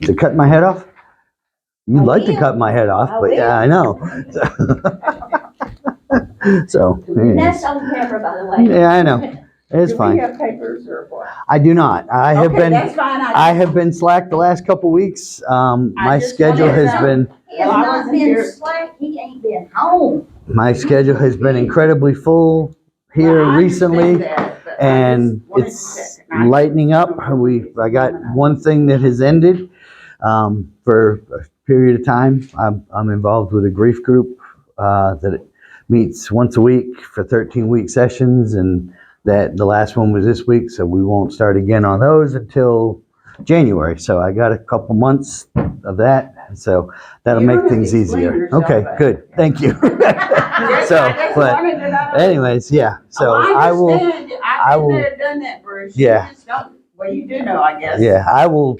To cut my head off? You'd I like to will. cut my head off, I but yeah, will. I know. So, And anyways. that's on camera, by the way. Yeah, I know. It's Do fine. we have papers or what? I do not. I have Okay, been. that's fine. I have been slack the last couple weeks. My just schedule wanted to has know. been. He has Well, I not wasn't been here. slack, he ain't been home. My schedule has been incredibly full here Well, I recently, understand that, but I and just wanted to it's check. And lightening up. I got one thing that has ended for a period of time. I'm involved with a grief group that meets once a week for 13-week sessions, and that the last one was this week, so we won't start again on those until January. So I got a couple months of that, so that'll You make don't have to things explain easier. yourself, Okay, but- good. Thank you. Yes, So, I just but wanted to know. anyways, yeah. So Oh, I will. understand. I I've will- been there, done that, Bruce. Yeah. You just don't, well, you do know, I guess. Yeah, I will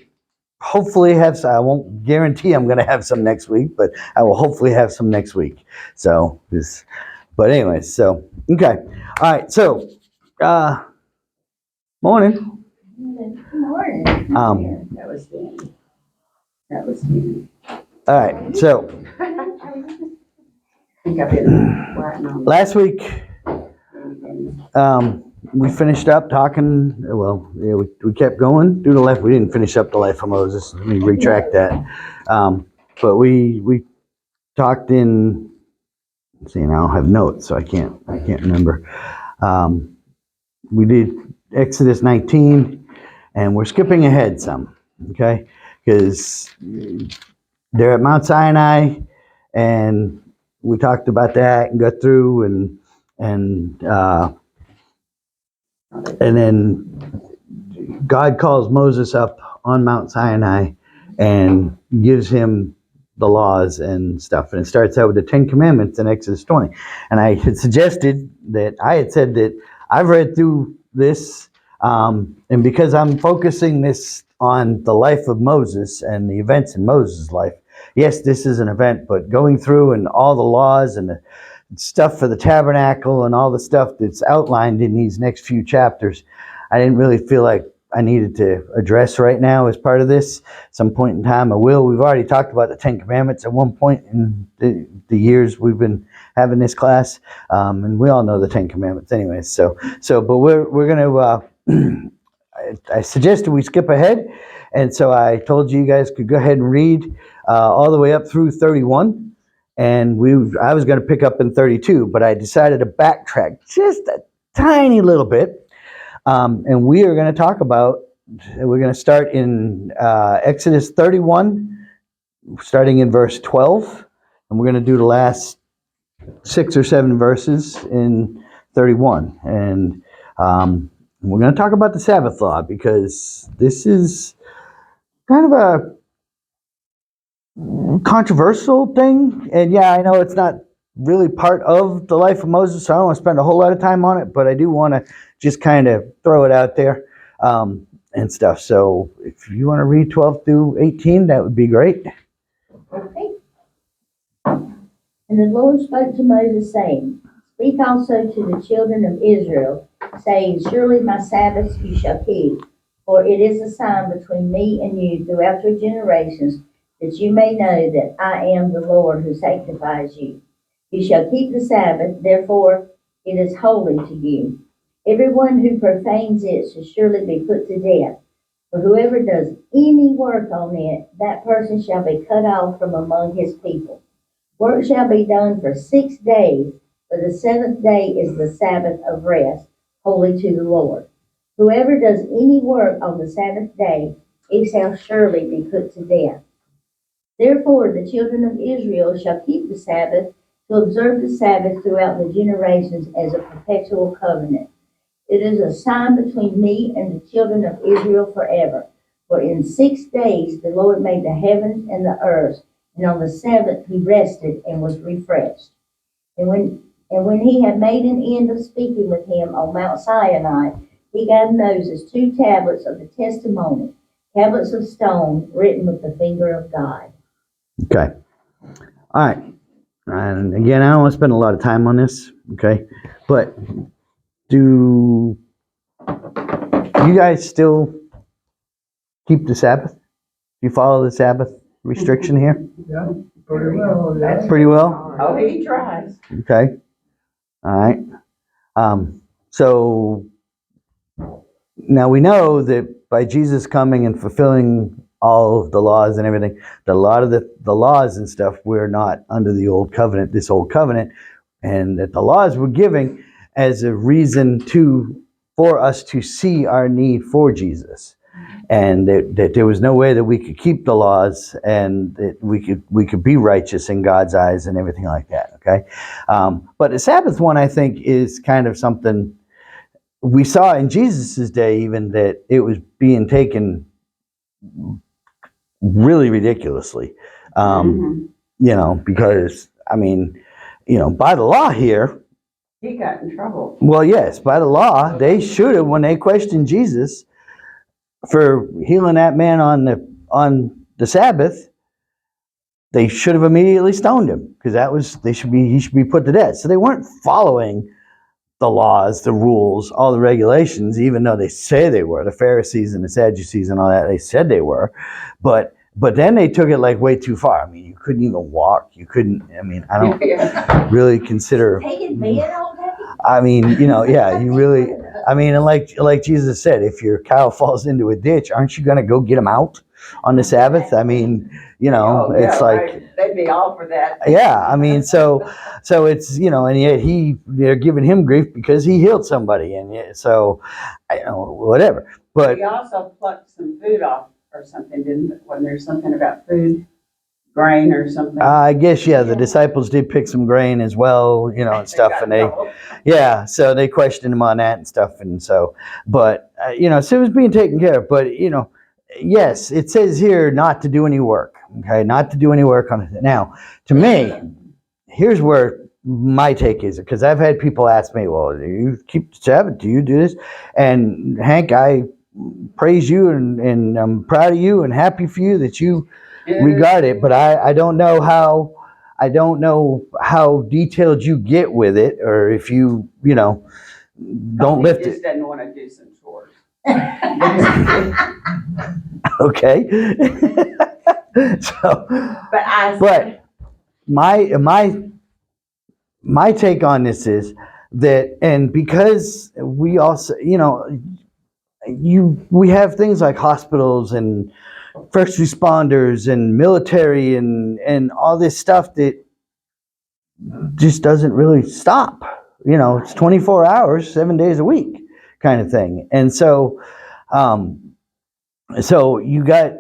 hopefully have some. I won't guarantee I'm going to have some next week, but I will hopefully have some next week. So this, but anyways, so okay, all right. So, morning. Good morning. That was Danny. That was you. All right. So I think I've been writing on last week that. we finished up talking. Well, yeah, we kept going through the life. We didn't finish up the life of Moses. Let me retract that. But we talked in. See, and I don't have notes, so I can't remember. We did Exodus 19, and we're skipping ahead some, okay? Because they're at Mount Sinai, and we talked about that and got through, and then God calls Moses up on Mount Sinai and gives him the laws and stuff. And it starts out with the 10 Commandments in Exodus 20. And I had suggested that I had said that I've read through this, and because I'm focusing this on the life of Moses and the events in Moses' life, yes, this is an event, but going through and all the laws and the stuff for the tabernacle and all the stuff that's outlined in these next few chapters, I didn't really feel like I needed to address right now as part of this. Some point in time I will. We've already talked about the 10 Commandments at one point in the years we've been having this class, and we all know the 10 Commandments anyways. But we're going to, I suggested we skip ahead, and so I told you guys could go ahead and read all the way up through 31, and I was going to pick up in 32, but I decided to backtrack just a tiny little bit. And we are going to talk about, we're going to start in Exodus 31, starting in verse 12. And we're going to do the last 6 or 7 verses in 31. And we're going to talk about the Sabbath law, because this is kind of a controversial thing. And yeah, I know it's not really part of the life of Moses, so I don't want to spend a whole lot of time on it, but I do want to just kind of throw it out there and stuff. So if you want to read 12 through 18, that would be great. Okay. And the Lord spoke to Moses, saying, Speak also to the children of Israel, saying, Surely my Sabbaths you shall keep, for it is a sign between me and you throughout your generations, that you may know that I am the Lord who sanctifies you. You shall keep the Sabbath, therefore it is holy to you. Everyone who profanes it shall surely be put to death. For whoever does any work on it, that person shall be cut off from among his people. Work shall be done for 6 days, but the 7th day is the Sabbath of rest, holy to the Lord. Whoever does any work on the 7th day, he shall surely be put to death. Therefore the children of Israel shall keep the Sabbath, to observe the Sabbath throughout the generations as a perpetual covenant. It is a sign between me and the children of Israel forever. For in 6 days the Lord made the heavens and the earth, and on the 7th he rested and was refreshed. And when he had made an end of speaking with him on Mount Sinai, he gave Moses 2 tablets of the testimony, tablets of stone written with the finger of God. Okay. All right. And again, I don't want to spend a lot of time on this, okay? But do you guys still keep the Sabbath? you follow the Sabbath restriction here? Yeah, pretty well, yeah. Pretty well? Oh, he tries. Okay. All right. So now we know that by Jesus coming and fulfilling all of the laws and everything, that a lot of the laws and stuff, we're not under the old covenant, this old covenant, and that the laws were giving as a reason for us to see our need for Jesus. And that there was no way that we could keep the laws and that we could be righteous in God's eyes and everything like that. Okay, but the Sabbath one, I think, is kind of something we saw in Jesus's day, even that it was being taken really ridiculously. Because I mean, by the law here. He got in trouble. Well, yes, by the law, they should have, when they questioned Jesus for healing that man on the Sabbath, they should have immediately stoned him, because he should be put to death. So they weren't following the laws, the rules, all the regulations, even though they say they were. The Pharisees and the Sadducees and all that, they said they were, but then they took it like way too far. I mean, you couldn't even walk. You couldn't. I mean, I don't really consider. Taking me in all day? I mean, yeah, you really. I mean, and like Jesus said, if your cow falls into a ditch, aren't you going to go get him out on the Sabbath? I mean, it's like, right. They'd be all for that. yeah. I mean, so it's and yet they're giving him grief because he healed somebody, and so whatever. But he also plucked some food off or something, didn't it? When there's something about food, grain or something. I guess the disciples did pick some grain as well, and stuff, and so they questioned him on that and stuff, and so, but so it was being taken care of. But yes, it says here not to do any work. Okay, not to do any work on it. Now, to me, here's where my take is, because I've had people ask me, well, do you keep the Sabbath? Do you do this? And Hank, I praise you and I'm proud of you and happy for you that you regard it, but I don't know how detailed you get with it, or if you don't lift He just it. doesn't want to do some chores. Okay. So, but my take on this is that, and because we also, we have things like hospitals and first responders and military and all this stuff that just doesn't really stop. It's 24 hours, 7 days a week kind of thing. And so, so you got,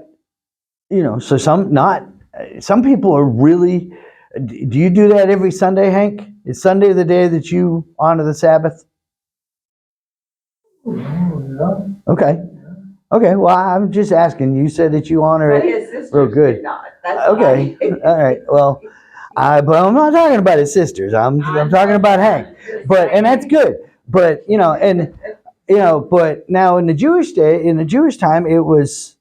so some people are really, do you do that every Sunday, Hank? Is Sunday the day that you honor the Sabbath? Oh, yeah. Okay. Okay, well, I'm just asking. You said that you honor But it. his sisters real good. did not. That's what Okay, all right. Well, but I'm not talking about his sisters. I'm talking about Hank. And that's good. But but now in the Jewish time, it was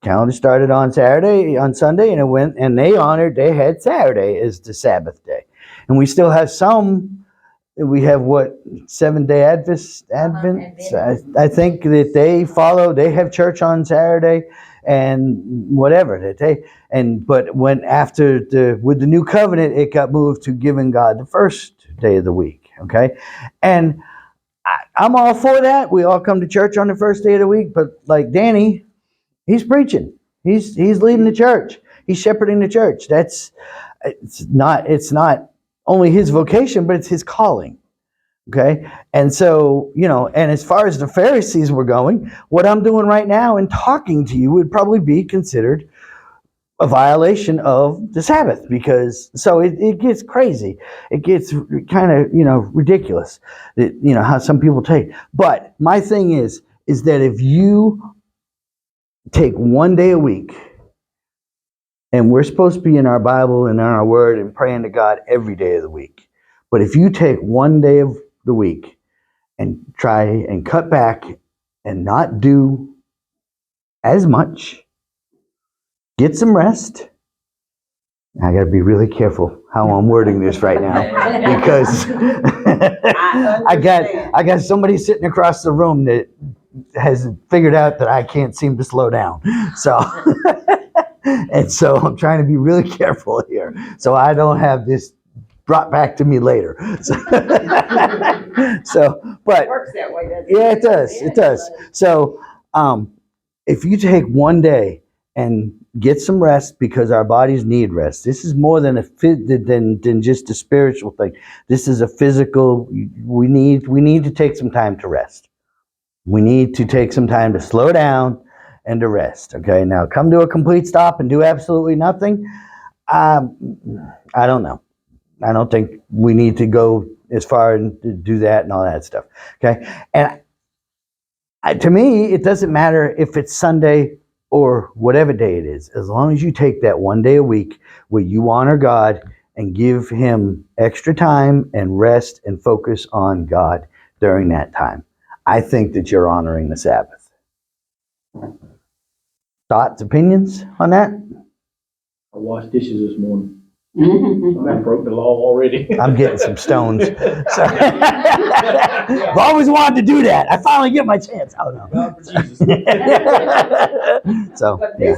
calendar started on Sunday, and it went, and they had Saturday as the Sabbath day, and we still have some. We have what, Seventh-day Adventists. I think that they have church on Saturday and whatever but when with the new covenant, it got moved to giving God the first day of the week. Okay, and I'm all for that. We all come to church on the first day of the week, but like Danny, he's preaching. He's leading the church. He's shepherding the church. It's not only his vocation, but it's his calling. Okay. And so, and as far as the Pharisees were going, what I'm doing right now and talking to you would probably be considered a violation of the Sabbath, because so it gets crazy. It gets kind of, ridiculous that, how some people take. But my thing is that if you take 1 day a week, and we're supposed to be in our Bible and in our Word and praying to God every day of the week. But if you take 1 day of the week and try and cut back and not do as much, get some rest. I got to be really careful how I'm wording this right now, because I got somebody sitting across the room that has figured out that I can't seem to slow down. So And so I'm trying to be really careful here so I don't have this brought back to me later. So, but It works that way, doesn't it? yeah, it does. It does. So, if you take one day and get some rest, because our bodies need rest. This is more than than just a spiritual thing. This is a physical. We need to take some time to rest. We need to take some time to slow down and to rest. Okay. Now, come to a complete stop and do absolutely nothing. I don't know. I don't think we need to go as far and to do that and all that stuff. Okay. And to me, it doesn't matter if it's Sunday or whatever day it is, as long as you take that one day a week where you honor God and give Him extra time and rest and focus on God during that time. I think that you're honoring the Sabbath. Thoughts, opinions on that? I washed dishes this morning. Mhm. I broke the law already. I'm getting some stones. So, I've always wanted to do that. I finally get my chance. Oh no. God for Jesus. So But yeah,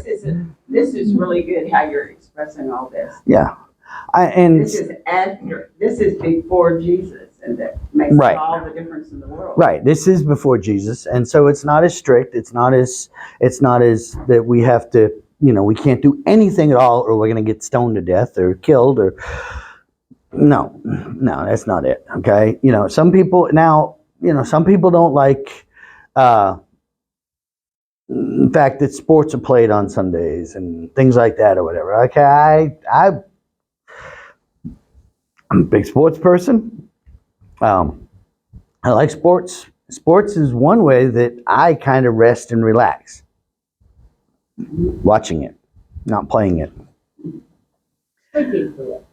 this is really good how you're expressing all this. yeah. This is before Jesus, and that makes Right. all the difference in the world. Right. This is before Jesus, and so it's not as strict. It's not as that we have to. We can't do anything at all, or we're going to get stoned to death or killed, or no, that's not it. Okay. Some people some people don't like the fact that sports are played on Sundays and things like that or whatever. Okay. I'm a big sports person. I like sports. Sports is one way that I kind of rest and relax. Watching it, not playing it. Sleeping for it.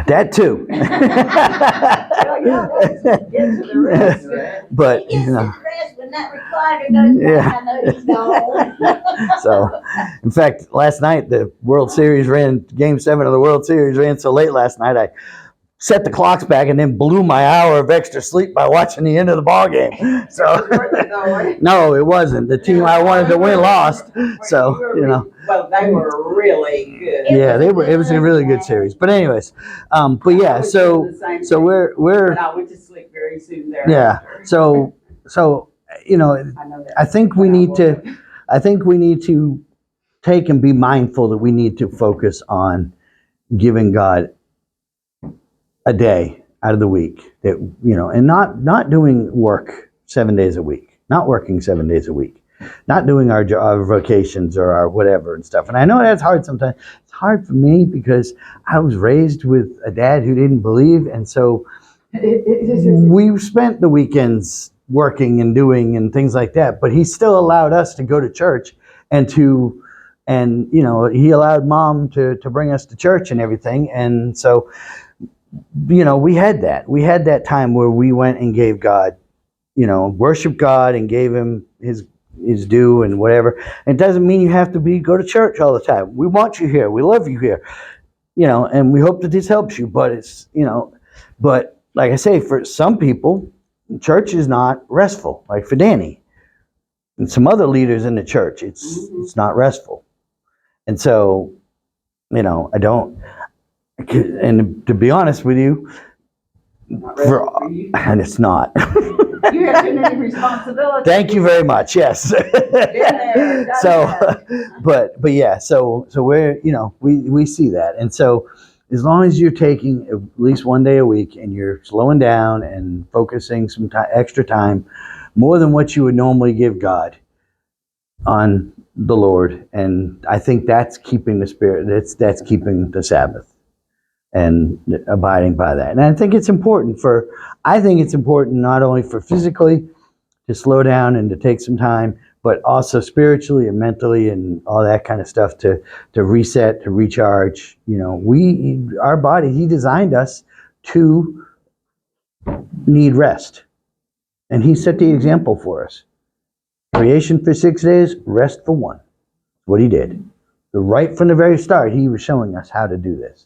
That too. Well, yeah, let's get to the rest of it. But He gets his rest when that recliner goes Yeah. back. I know he's gone. So, in fact, last night the World Series ran. Game 7 of the World Series ran so late last night. I set the clocks back and then blew my hour of extra sleep by watching the end of the ball game. So, no, it wasn't. The team I wanted to win lost. So, Well, they were really good. yeah, they were. It was a really good series. But anyways, but yeah. I was So doing the same so thing, we're but I went to sleep very soon there. yeah. So I know that. I think we need to take and be mindful that we need to focus on giving God a day out of the week that and not doing work 7 days a week, not working 7 days a week, not doing our vocations or our whatever and stuff. And I know that's hard sometimes. It's hard for me because I was raised with a dad who didn't believe, and so we spent the weekends working and doing and things like that. But he still allowed us to go to church and he allowed Mom to bring us to church and everything. And so we had that time where we went and gave God, worship God and gave Him his due and whatever. It doesn't mean you have to go to church all the time. We want you here. We love you here, and we hope that this helps you. But it's, but like I say, for some people, church is not restful. Like for Danny and some other leaders in the church, it's not restful. And so, I don't. And to be honest with you, Not ready for you. and it's not. You have too many responsibilities. Thank you very much. Yes. Been there, done So, that. but yeah. So we're we see that, and so as long as you're taking at least one day a week and you're slowing down and focusing some extra time, more than what you would normally give God, on the Lord, and I think that's keeping the Spirit. That's keeping the Sabbath and abiding by that. And I think it's important not only for physically to slow down and to take some time, but also spiritually and mentally and all that kind of stuff to reset, to recharge. Our body, He designed us to need rest. And He set the example for us. Creation for 6 days, rest for one. What He did. Right from the very start, He was showing us how to do this.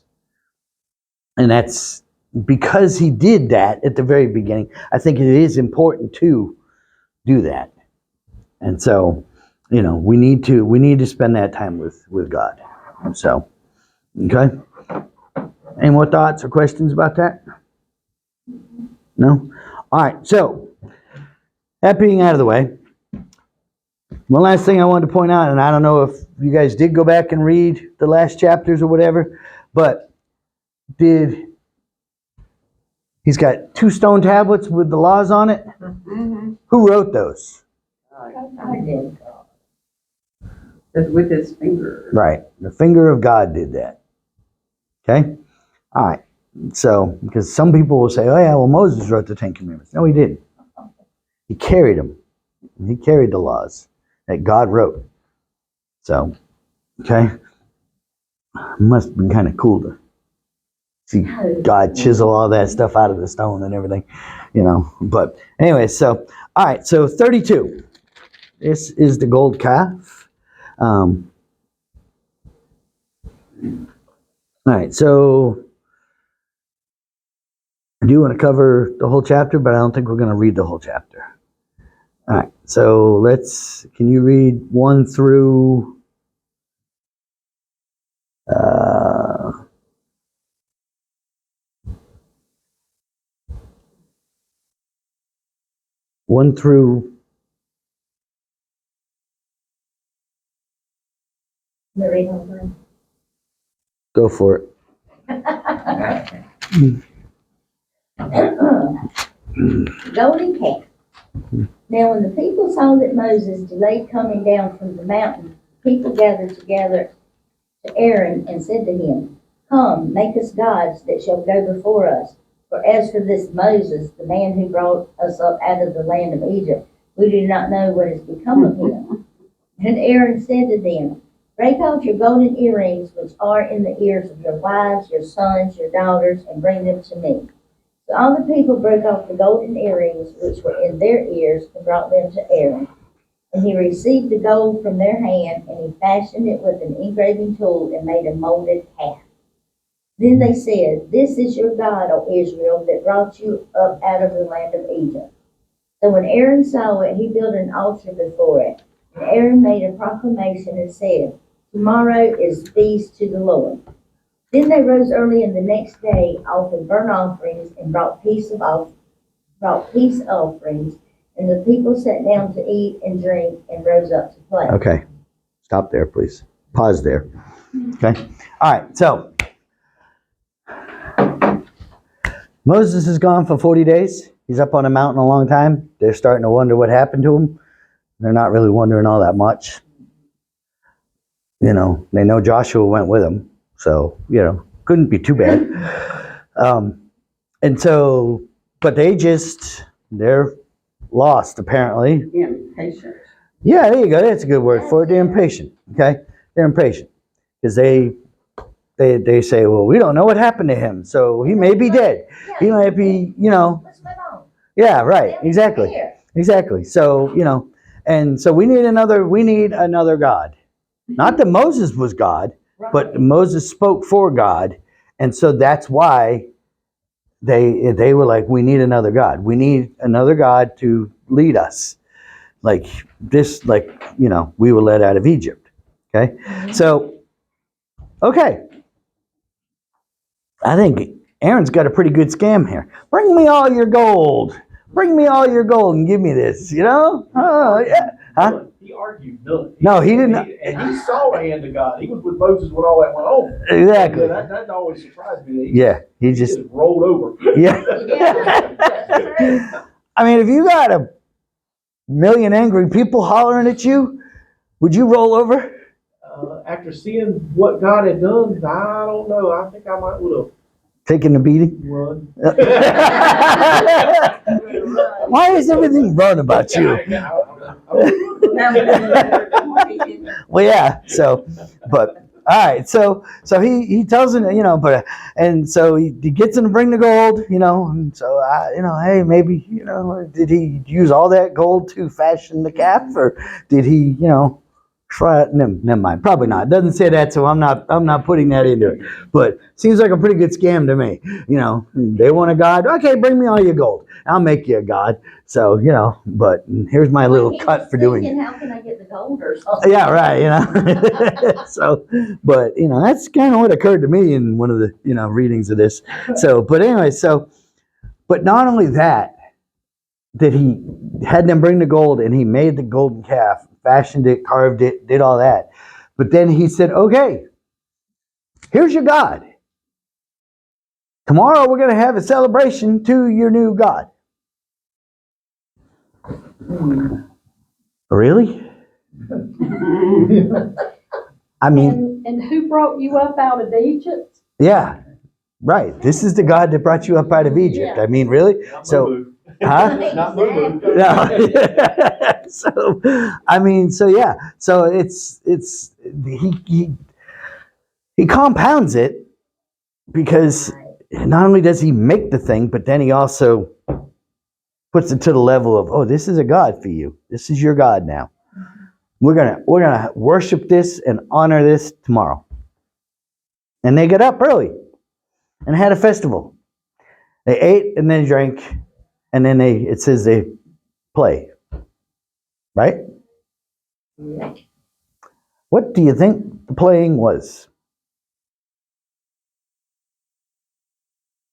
And that's because He did that at the very beginning. I think it is important to do that. And so, we need to spend that time with God. So, okay. Any more thoughts or questions about that? No? All right, so that being out of the way, one last thing I wanted to point out, and I don't know if you guys did go back and read the last chapters or whatever, but he's got 2 stone tablets with the laws on it? Who wrote those? I did. With his finger. Right. The finger of God did that. Okay? All right. So, because some people will say, oh yeah, well, Moses wrote the 10 Commandments. No, he didn't. He carried them. He carried the laws that God wrote. So, okay? Must have been kind of cool to see God chisel all that stuff out of the stone and everything, you know. But anyway, so, all right, so 32. This is the gold calf. All right, so I do want to cover the whole chapter, but I don't think we're going to read the whole chapter. All right, so can you read 1 through 1 through, Marie Hoover. go for it. Golden calf. Now when the people saw that Moses delayed coming down from the mountain, the people gathered together to Aaron and said to him, Come, make us gods that shall go before us. For as for this Moses, the man who brought us up out of the land of Egypt, we do not know what has become of him. And Aaron said to them, Break off your golden earrings which are in the ears of your wives, your sons, your daughters, and bring them to me. So all the people broke off the golden earrings which were in their ears and brought them to Aaron. And he received the gold from their hand, and he fashioned it with an engraving tool and made a molded calf. Then they said, This is your God, O Israel, that brought you up out of the land of Egypt. So when Aaron saw it, he built an altar before it. And Aaron made a proclamation and said, Tomorrow is feast to the Lord. Then they rose early in the next day, offered burnt offerings, and brought peace offerings. And the people sat down to eat and drink and rose up to play. Okay, stop there, please. Pause there. Okay. All right, so Moses is gone for 40 days. He's up on a mountain a long time. They're starting to wonder what happened to him. They're not really wondering all that much. You know, they know Joshua went with him. So, you know, couldn't be too bad. And so, but they're lost apparently. Impatient. Yeah, there you go. That's a good word for it. They're impatient. Okay, they're impatient because they say, well, we don't know what happened to him, so he may be dead. He might be, you know. Let's move on. Yeah, right. Exactly. Exactly. So, you know, and so we need another God. Not that Moses was God, but Moses spoke for God, and so that's why they were like, we need another God. We need another God to lead us. Like this, like, you know, we were led out of Egypt. Okay? So, okay. I think Aaron's got a pretty good scam here. Bring me all your gold. Bring me all your gold and give me this, you know? Oh, yeah. Huh? He argued none. No, he didn't. And he saw the hand of God. He was with Moses when all that went on. Exactly. And that always surprised me. Yeah, he He just, just rolled over. yeah. Yeah. I mean, if you got 1,000,000 angry people hollering at you, would you roll over? After seeing what God had done, I don't know. I think I might would have Taking the beating? run. Why is everything run about you? Well, yeah. So, but all right. So he tells him, you know, and so he gets him to bring the gold, you know, and so you know, hey, maybe, you know, did he use all that gold to fashion the calf, or did he, you know, Never mind. Probably not. It doesn't say that, so I'm not putting that into it. But seems like a pretty good scam to me. You know, they want a god. Okay, bring me all your gold. I'll make you a god. So, you know, but here's my little He cut was for doing it. thinking, how can I get the gold or something? Yeah, right, you know. So, but, you know, that's kind of what occurred to me in one of the, you know, readings of this. So, but anyway, but not only that he had them bring the gold and he made the golden calf, fashioned it, carved it, did all that. But then he said, okay, here's your God. Tomorrow we're going to have a celebration to your new God. Really? I mean, And who brought you up out of Egypt? yeah, right. This is the God that brought you up out of Egypt. Yeah. I mean, really? So, huh? Not boo-boo. No. So, I mean, so yeah. So he compounds it because not only does he make the thing, but then he also puts it to the level of, oh, this is a God for you. This is your God now. We're gonna worship this and honor this tomorrow. And they got up early and had a festival. They ate and then drank, and then it says they play. Right? Yeah. What do you think the playing was?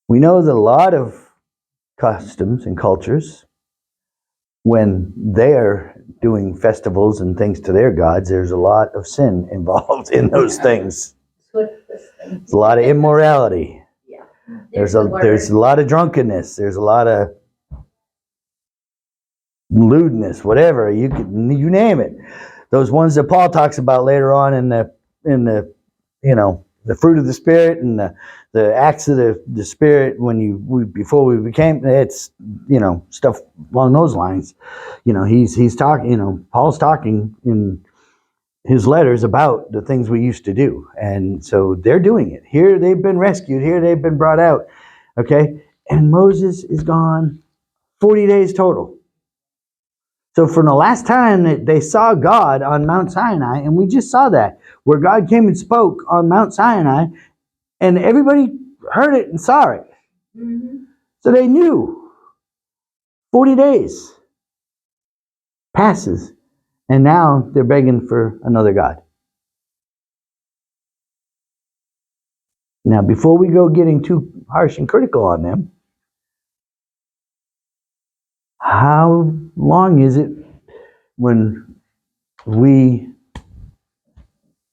We know that a lot of customs and cultures, when they're doing festivals and things to their gods, there's a lot of sin involved in those things. There's a lot of immorality. There's a lot of drunkenness. There's a lot of lewdness, whatever you name it. Those ones that Paul talks about later on in the you know, the fruit of the Spirit and the acts of the Spirit before we became, it's, you know, stuff along those lines. You know, he's talking, you know, Paul's talking in his letters about the things we used to do. And so they're doing it. Here they've been rescued. Here they've been brought out. Okay? And Moses is gone 40 days total. So from the last time that they saw God on Mount Sinai, and we just saw that, where God came and spoke on Mount Sinai, and everybody heard it and saw it. Mm-hmm. So they knew 40 days passes, and now they're begging for another God. Now, before we go getting too harsh and critical on them, how long is it when we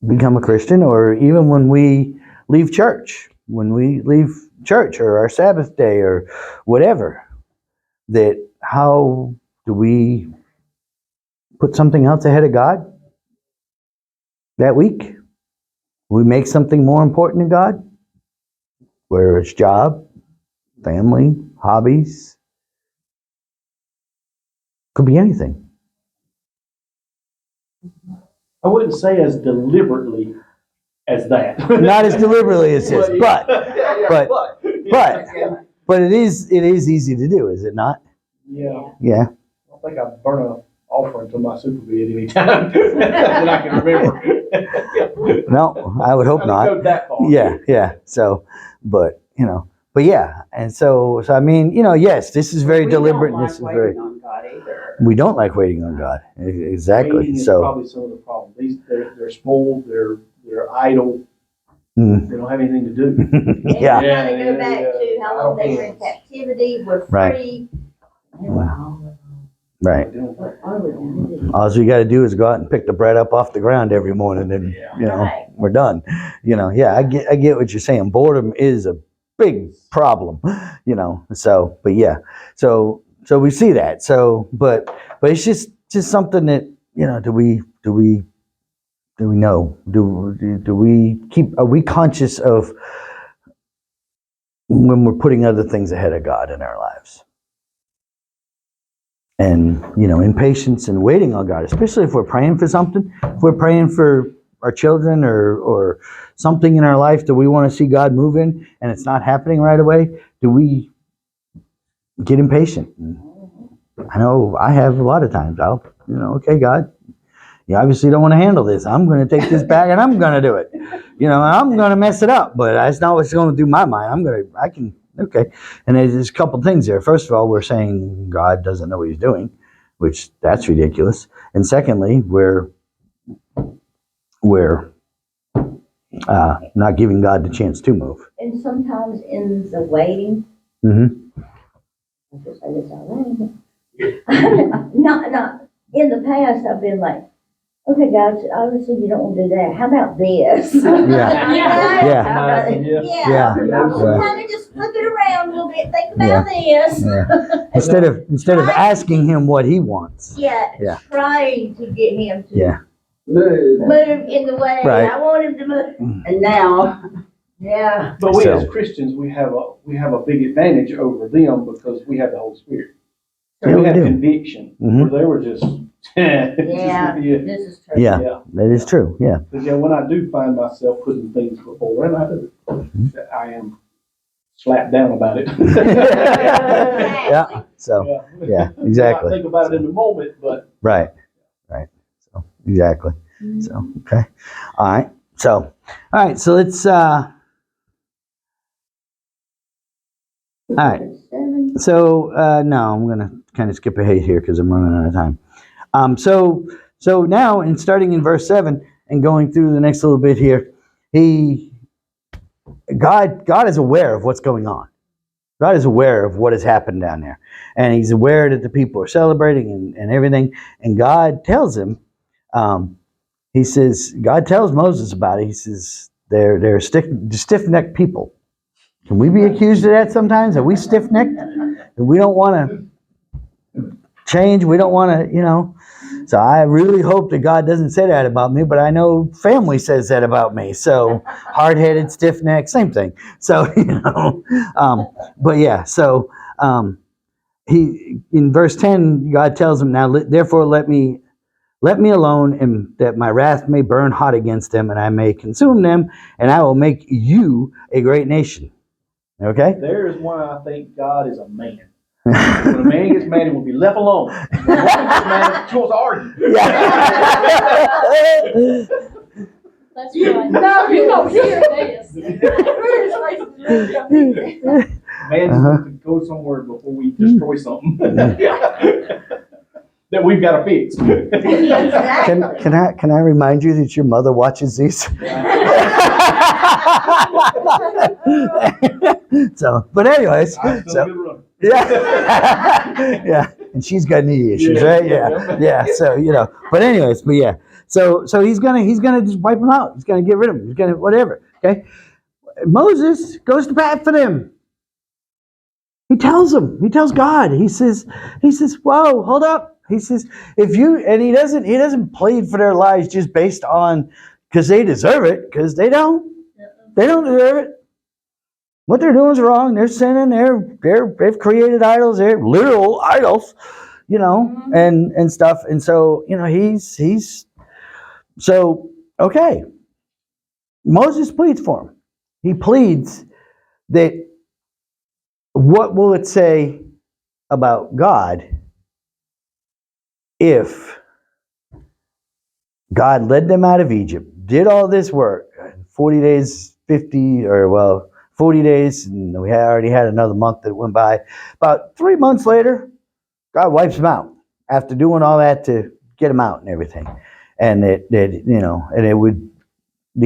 become a Christian, or even when we leave church, or our Sabbath day or whatever, that how do we put something else ahead of God that week? We make something more important to God, whether it's job, family, hobbies, could be anything. I wouldn't say as deliberately as that. Not as deliberately as this, but it is easy to do, is it not? Yeah. Yeah. I don't think I've burned an offering to my super bid any time that I can remember. No, I would hope I not. didn't go that far. Yeah. So, but yeah, and so I mean, you know, yes, this is very deliberate. And this is very. on God either. We don't like waiting on God. Exactly. Waiting is So. probably some of the problem. They're spoiled. They're idle. Mm. They don't have anything to do. And Yeah. we gotta go back Yeah. to how long they were in captivity, we're free. Right. What are we gonna do? All you got to do is go out and pick the bread up off the ground every morning, and you know, Right. we're done. You know, yeah, I get what you're saying. Boredom is a big problem. You know, so but yeah, so we see that. So but it's just something that, you know, do we know? Do we keep? Are we conscious of when we're putting other things ahead of God in our lives? And, you know, impatience and waiting on God, especially if we're praying for something, if we're praying for our children or something in our life that we want to see God move in and it's not happening right away, do we get impatient? I know I have a lot of times. Okay, God, you obviously don't want to handle this. I'm going to take this back and I'm going to do it. I'm going to mess it up, but that's not what's going through my mind. Okay. And there's a couple things there. First of all, we're saying God doesn't know what he's doing, which that's ridiculous. And secondly, we're not giving God the chance to move. And sometimes in the waiting, Mm-hmm. I just say this out loud. Not, in the past, I've been like, okay, guys, obviously you don't want to do that. How about this? Yeah. Yeah. Yeah. Kind of just flip it around a little bit, think about this. Yeah. Instead of asking him what he wants. Yeah, trying to get him to Yeah. move in the way Right. I want him to move. And now, yeah. But we So- as Christians, we have a big advantage over them because we have the Holy Spirit. So Yeah, we we have do. conviction, Mhm. where they were just, Yeah, yeah. this is true. Yeah. Yeah. That is true. Yeah. Because when I do find myself putting things before, and I do, that I am slapped down about it. Yeah. So, yeah, exactly. I think about it in the moment, but right. So, exactly. So, okay. All right. So let's, all right. So, no, I'm going to kind of skip ahead here because I'm running out of time. So now, in starting in verse 7 and going through the next little bit here, God is aware of what's going on. God is aware of what has happened down there. And he's aware that the people are celebrating and everything. And God tells him, God tells Moses about it. He says, they're stiff-necked people. Can we be accused of that sometimes? Are we stiff-necked? And we don't want to change. We don't want to, So I really hope that God doesn't say that about me, but I know family says that about me. So hard-headed, stiff-necked, same thing. So, but yeah, so he in verse 10, God tells him, now therefore let me alone, and that my wrath may burn hot against them, and I may consume them, and I will make you a great nation. Okay? there is why I think God is a man. When a man gets mad, he will be left alone. When a woman gets mad, she wants to argue. That's right. No, you don't hear this. Man just wants to go somewhere before we destroy something that we've got to fix. Exactly. Can I remind you that your mother watches these? So, but anyways, I'm still so a good runner. yeah, yeah, and she's got knee issues, right? Yeah. So but anyways, but yeah. So he's gonna just wipe them out. He's gonna get rid of them. He's gonna whatever. Okay. Moses goes to bat for them. He tells God. He says, whoa, hold up. He says, he doesn't plead for their lives just based on because they deserve it, because they don't deserve it. What they're doing is wrong. They're sinning. They've created idols. They're literal idols, and stuff. And so, he's so okay. Moses pleads for him. He pleads that what will it say about God if God led them out of Egypt, did all this work, 40 days, 40 days, and we already had another month that went by. About 3 months later, God wipes them out after doing all that to get them out and everything. And the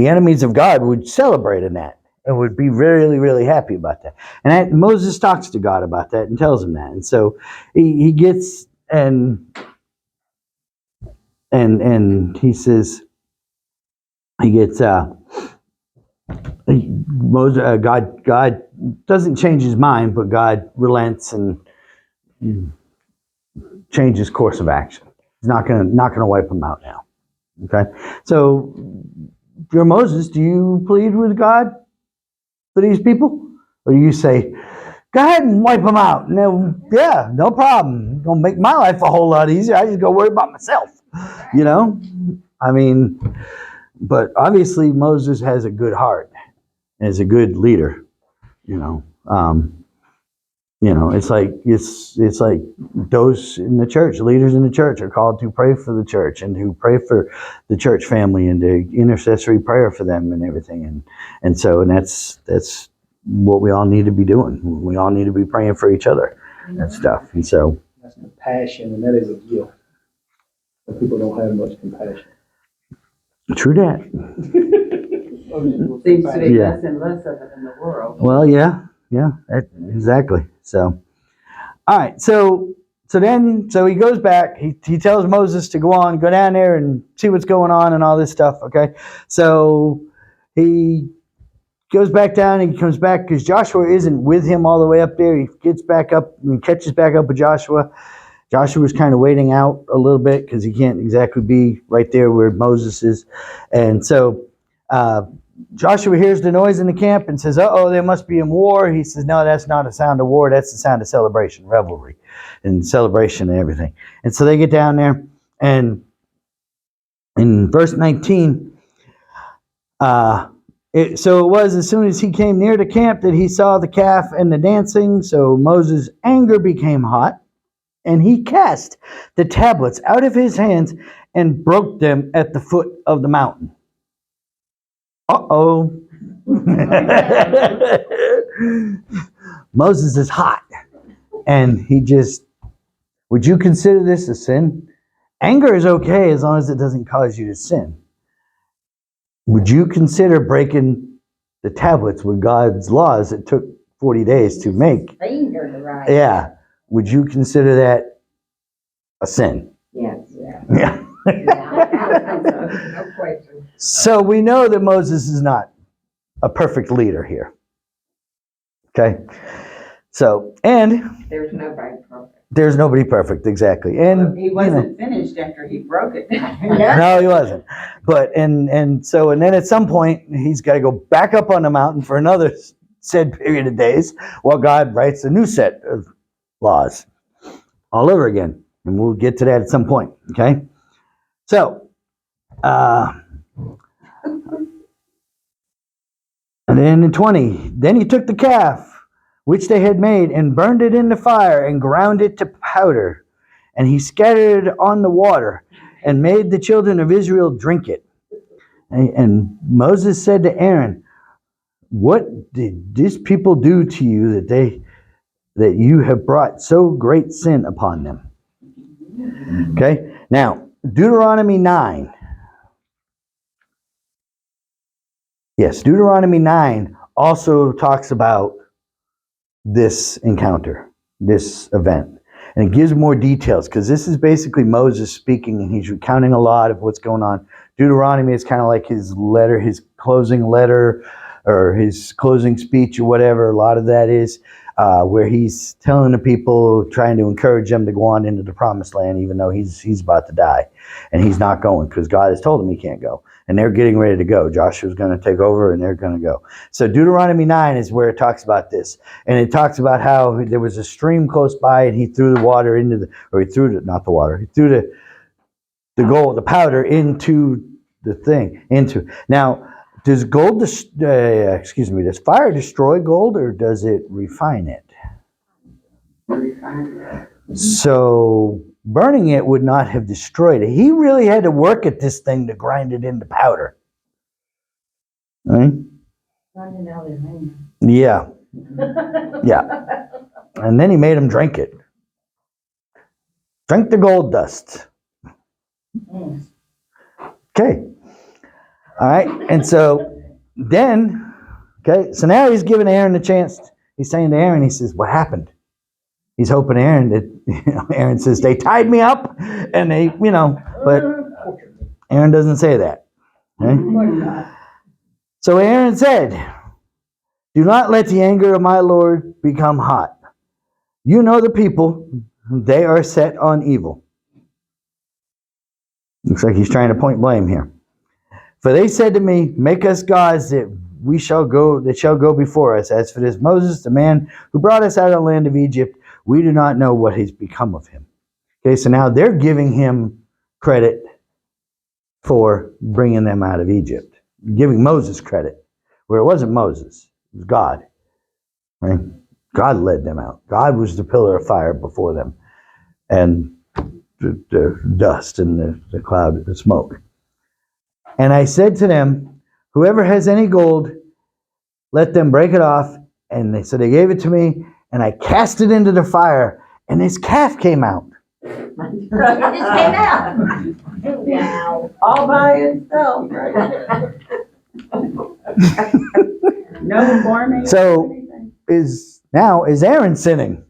enemies of God would celebrate in that and would be really, really happy about that. And Moses talks to God about that and tells him that. And so he gets and he says he gets God doesn't change his mind, but God relents and changes course of action. He's not gonna wipe them out now. Okay, so if you're Moses, do you plead with God for these people, or do you say, "Go ahead and wipe them out"? No, yeah, no problem. It's gonna make my life a whole lot easier. I just go worry about myself. I mean, but obviously Moses has a good heart and is a good leader. You know, it's like those in the church, leaders in the church, are called to pray for the church and to pray for the church family and to intercessory prayer for them and everything. And that's what we all need to be doing. We all need to be praying for each other and stuff. And so, That's compassion, and that is a gift. But people don't have much compassion. true that. Seems to be Yeah. less and less of it in the world. Well, yeah, exactly. So, all right. So he goes back. He tells Moses to go down there and see what's going on and all this stuff. Okay. So he goes back down and he comes back because Joshua isn't with him all the way up there. He gets back up and catches back up with Joshua. Joshua's kind of waiting out a little bit because he can't exactly be right there where Moses is. And so Joshua hears the noise in the camp and says, uh-oh, they must be in war. He says, no, that's not a sound of war. That's the sound of celebration, revelry, and celebration and everything. And so they get down there, and in verse 19, so it was as soon as he came near the camp that he saw the calf and the dancing. So Moses' anger became hot, and he cast the tablets out of his hands and broke them at the foot of the mountain. Uh-oh. Moses is hot. And would you consider this a sin? Anger is okay as long as it doesn't cause you to sin. Would you consider breaking the tablets with God's laws that took 40 days to make? Finger to right. Yeah. Would you consider that a sin? Yeah. Yeah. No question. So we know that Moses is not a perfect leader here. Okay? So, and There's nobody perfect. there's nobody perfect, exactly. And He wasn't finished after he broke it. no, he wasn't. But and then at some point he's got to go back up on the mountain for another said period of days while God writes a new set of laws all over again. And we'll get to that at some point. Okay? So and then in 20, then he took the calf which they had made and burned it in the fire and ground it to powder. And he scattered it on the water and made the children of Israel drink it. And Moses said to Aaron, what did these people do to you that you have brought so great sin upon them? Okay, now Deuteronomy 9. Yes, Deuteronomy 9 also talks about this encounter, this event. And it gives more details because this is basically Moses speaking and he's recounting a lot of what's going on. Deuteronomy is kind of like his letter, his closing letter or his closing speech or whatever. A lot of that is where he's telling the people, trying to encourage them to go on into the promised land, even though he's about to die. And he's not going because God has told him he can't go. And they're getting ready to go. Joshua's going to take over and they're going to go. So Deuteronomy 9 is where it talks about this. And it talks about how there was a stream close by and he threw the water into the, or he threw the, not the water, he threw the gold, the powder into the thing, into. Now, does does fire destroy gold or does it refine it? So burning it would not have destroyed it. He really had to work at this thing to grind it into powder. Right? Yeah. Yeah. And then he made them drink it. Drink the gold dust. Okay. All right. And so then, okay, so now he's giving Aaron the chance. He's saying to Aaron, he says, what happened? He's hoping Aaron that, Aaron says, they tied me up and they, but Aaron doesn't say that. Okay? So Aaron said, do not let the anger of my Lord become hot. You know the people, they are set on evil. Looks like he's trying to point blame here. For they said to me, make us gods that shall go before us. As for this Moses, the man who brought us out of the land of Egypt, we do not know what has become of him. Okay, so now they're giving him credit for bringing them out of Egypt. Giving Moses credit, where it wasn't Moses, it was God. Right? God led them out. God was the pillar of fire before them, and the dust and the cloud, the smoke. And I said to them, whoever has any gold, let them break it off. And they said, they gave it to me, and I cast it into the fire, and this calf came out. It just came out. Wow. All by itself, right? No warning. So is Aaron sinning?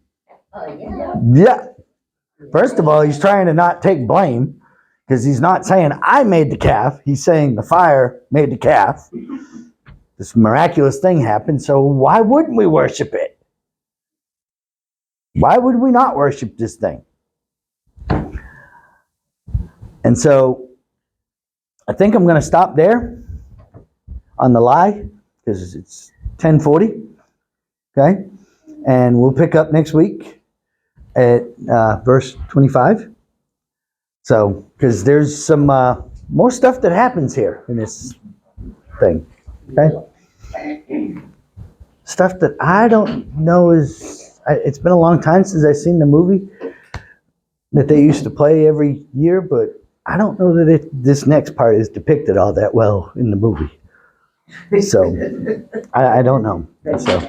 Oh, yeah. Yeah. First of all, he's trying to not take blame, because he's not saying I made the calf. He's saying the fire made the calf. This miraculous thing happened, so why wouldn't we worship it? Why would we not worship this thing? And so I think I'm going to stop there on the lie, because it's 10:40. Okay? And we'll pick up next week at verse 25. So, because there's some more stuff that happens here in this thing. Okay? Stuff that I don't know it's been a long time since I've seen the movie that they used to play every year, but I don't know that this next part is depicted all that well in the movie. So, I don't know. So,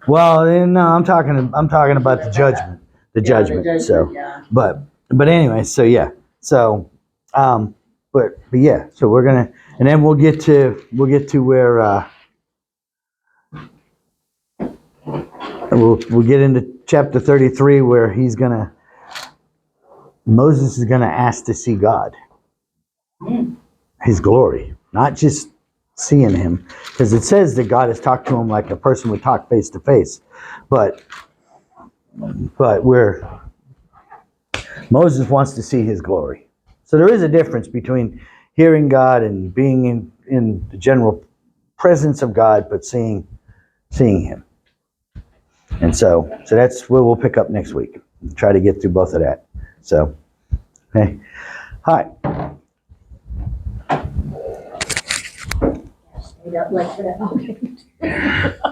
well, no, I'm talking about the judgment. The judgment. So, Yeah. but anyway, so yeah. So, but yeah. So we're gonna, and then we'll get to where we'll get into chapter 33 where Moses is gonna ask to see God, His glory, not just seeing Him, because it says that God has talked to him like a person would talk face to face, but where Moses wants to see His glory. So there is a difference between hearing God and being in the general presence of God, but seeing Him. And so that's where we'll pick up next week. Try to get through both of that. So, okay. All right. Stayed up late for that. Okay.